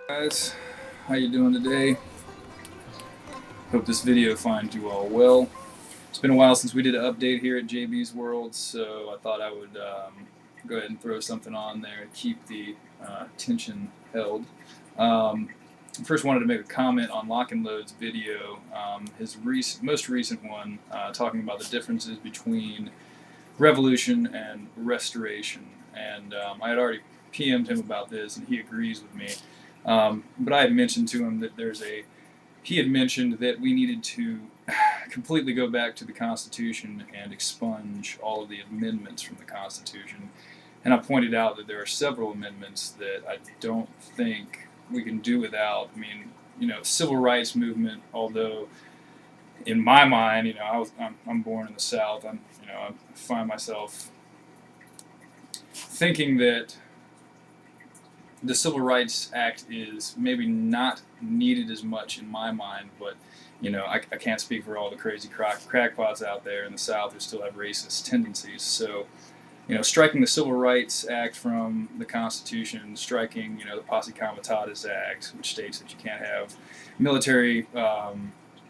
Guys, how you doing today? Hope this video finds you all well. It's been a while since we did an update here at JB's World, so I thought I would go ahead and throw something on there to keep the tension held. First, wanted to make a comment on Lock and Load's video, his most recent one, talking about the differences between revolution and restoration. And I had already PM'd him about this, and he agrees with me. But I had mentioned to him that he had mentioned that we needed to completely go back to the Constitution and expunge all of the amendments from the Constitution. And I pointed out that there are several amendments that I don't think we can do without. I mean, civil rights movement, although in my mind, I'm born in the South. I find myself thinking that the Civil Rights Act is maybe not needed as much in my mind, but I can't speak for all the crazy crackpots out there in the South who still have racist tendencies. So, striking the Civil Rights Act from the Constitution, striking the Posse Comitatus Act, which states that you can't have military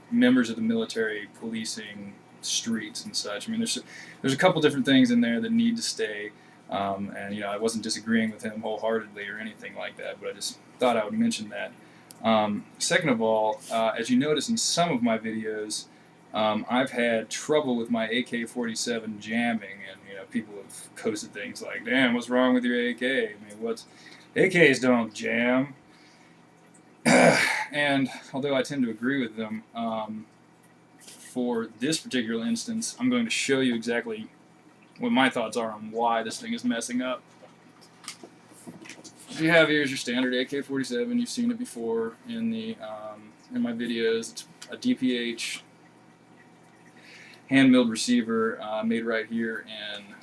members of the military policing streets and such. I mean, there's a couple different things in there that need to stay. And I wasn't disagreeing with him wholeheartedly or anything like that, but I just thought I would mention that. Second of all, as you notice in some of my videos, I've had trouble with my AK-47 jamming, and people have posted things like, "Damn, what's wrong with your AK? I mean, AKs don't jam." And although I tend to agree with them, for this particular instance, I'm going to show you exactly what my thoughts are on why this thing is messing up. What you have here is your standard AK-47. You've seen it before in my videos. It's a DPH hand milled receiver made right here in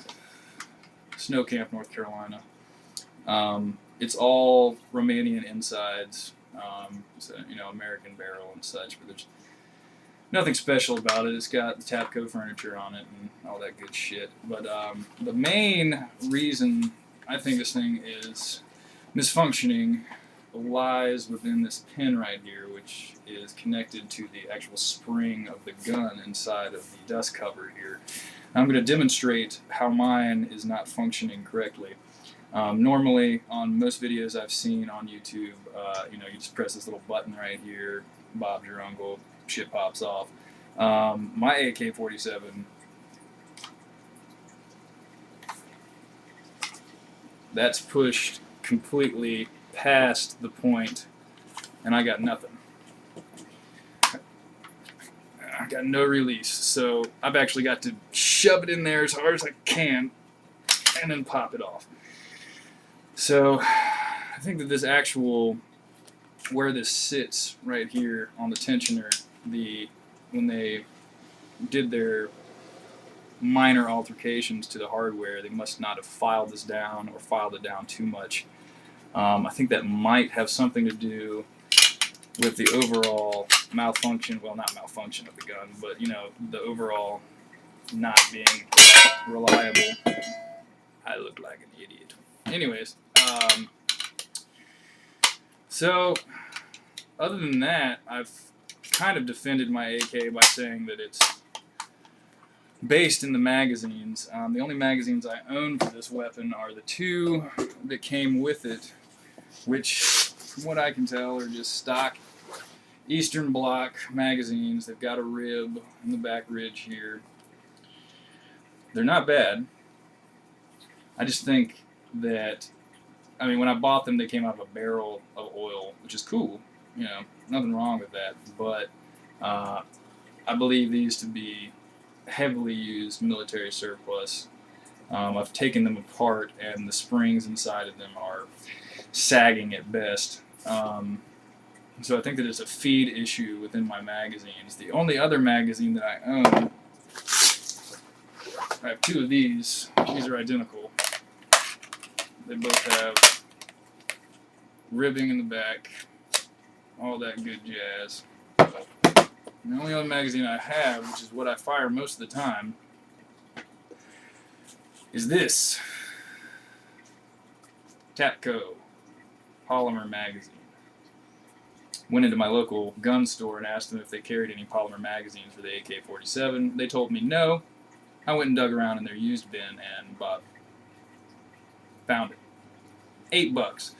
Snow Camp, North Carolina. It's all Romanian insides, so, American barrel and such, but there's nothing special about it. It's got the Tapco furniture on it and all that good shit. But the main reason I think this thing is misfunctioning lies within this pin right here, which is connected to the actual spring of the gun inside of the dust cover here. I'm going to demonstrate how mine is not functioning correctly. Normally, on most videos I've seen on YouTube, you just press this little button right here, Bob's your uncle, shit pops off. My AK-47, that's pushed completely past the point, and I got nothing. I got no release, so I've actually got to shove it in there as hard as I can and then pop it off. So I think that this actual, where this sits right here on the tensioner, when they did their minor alterations to the hardware, they must not have filed this down or filed it down too much. I think that might have something to do with the overall malfunction, well, not malfunction of the gun, but the overall not being reliable. I look like an idiot. Anyways, so other than that, I've kind of defended my AK by saying that it's based in the magazines. The only magazines I own for this weapon are the two that came with it, which, from what I can tell, are just stock Eastern Bloc magazines. They've got a rib in the back ridge here. They're not bad. I just think that, when I bought them, they came out of a barrel of oil, which is cool. Nothing wrong with that. But I believe these to be heavily used military surplus. I've taken them apart, and the springs inside of them are sagging at best. So I think that it's a feed issue within my magazines. The only other magazine that I own, I have two of these. These are identical. They both have ribbing in the back, all that good jazz. The only other magazine I have, which is what I fire most of the time, is this Tapco polymer magazine. went into my local gun store and asked them if they carried any polymer magazines for the AK-47. They told me no. I went and dug around in their used bin and found it. $8.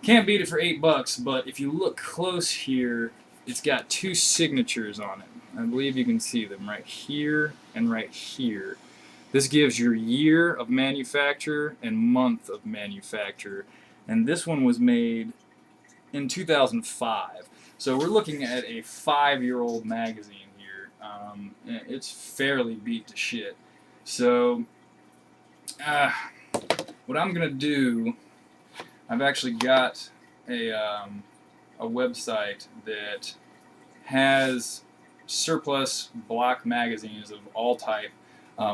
Can't beat it for $8, but if you look close here, it's got two signatures on it. I believe you can see them right here and right here. This gives your year of manufacture and month of manufacture, and this one was made in 2005. So we're looking at a 5-year-old magazine here. It's fairly beat to shit. So what I'm gonna do, I've actually got a website that has surplus block magazines of all type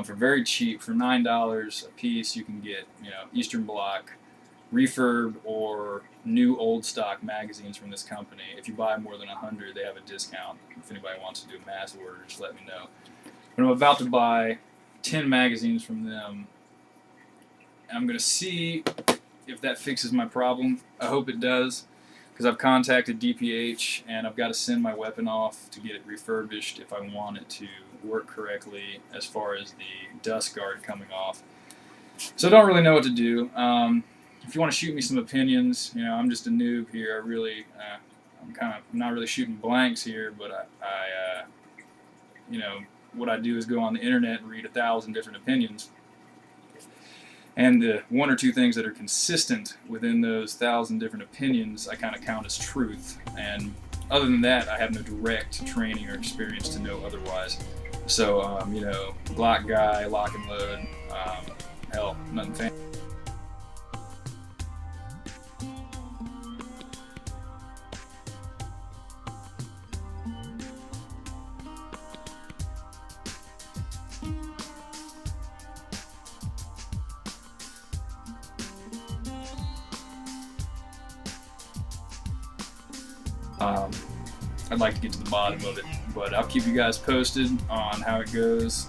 for very cheap. For $9 a piece, you can get, you know, Eastern Bloc, refurb, or new old stock magazines from this company. If you buy more than 100, they have a discount. If anybody wants to do a mass order, just let me know. But I'm about to buy 10 magazines from them. I'm going to see if that fixes my problem. I hope it does, because I've contacted DPH and I've got to send my weapon off to get it refurbished if I want it to work correctly as far as the dust guard coming off. So I don't really know what to do. If you want to shoot me some opinions, you know, I'm just a noob here. I'm not really shooting blanks here, but you know, what I do is go on the internet and read 1,000 different opinions. And the one or two things that are consistent within those 1,000 different opinions, I kind of count as truth. And other than that, I have no direct training or experience to know otherwise. So, you know, Glock guy, lock and load, hell, nothing fancy. I'd like to get to the bottom of it, but I'll keep you guys posted on how it goes.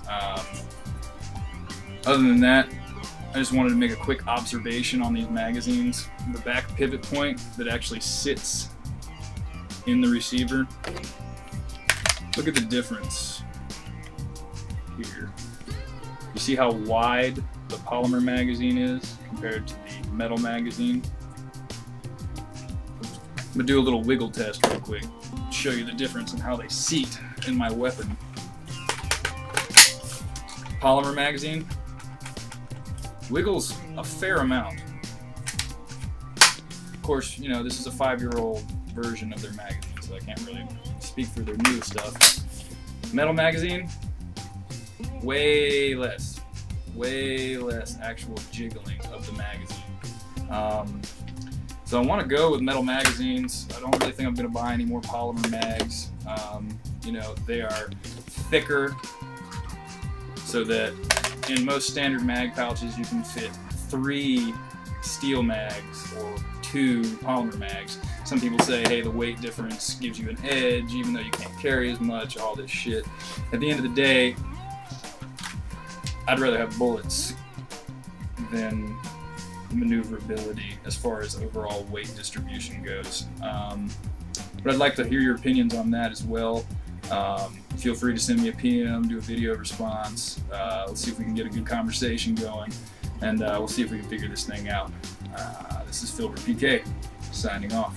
Other than that, I just wanted to make a quick observation on these magazines. The back pivot point that actually sits in the receiver. Look at the difference here. You see how wide the polymer magazine is compared to the metal magazine? I'm gonna do a little wiggle test real quick, show you the difference in how they seat in my weapon. Polymer magazine wiggles a fair amount. Of course, you know, this is a 5-year-old version of their magazine, so I can't really speak for their new stuff. Metal magazine, way less actual jiggling of the magazine. So I want to go with metal magazines. I don't really think I'm going to buy any more polymer mags. You know, they are thicker, so that in most standard mag pouches you can fit 3 steel mags or 2 polymer mags. Some people say, hey, the weight difference gives you an edge, even though you can't carry as much, all this shit. At the end of the day, I'd rather have bullets than maneuverability as far as overall weight distribution goes. But I'd like to hear your opinions on that as well. Feel free to send me a PM, do a video response. Let's see if we can get a good conversation going, and we'll see if we can figure this thing out. This is Philbert PK, signing off.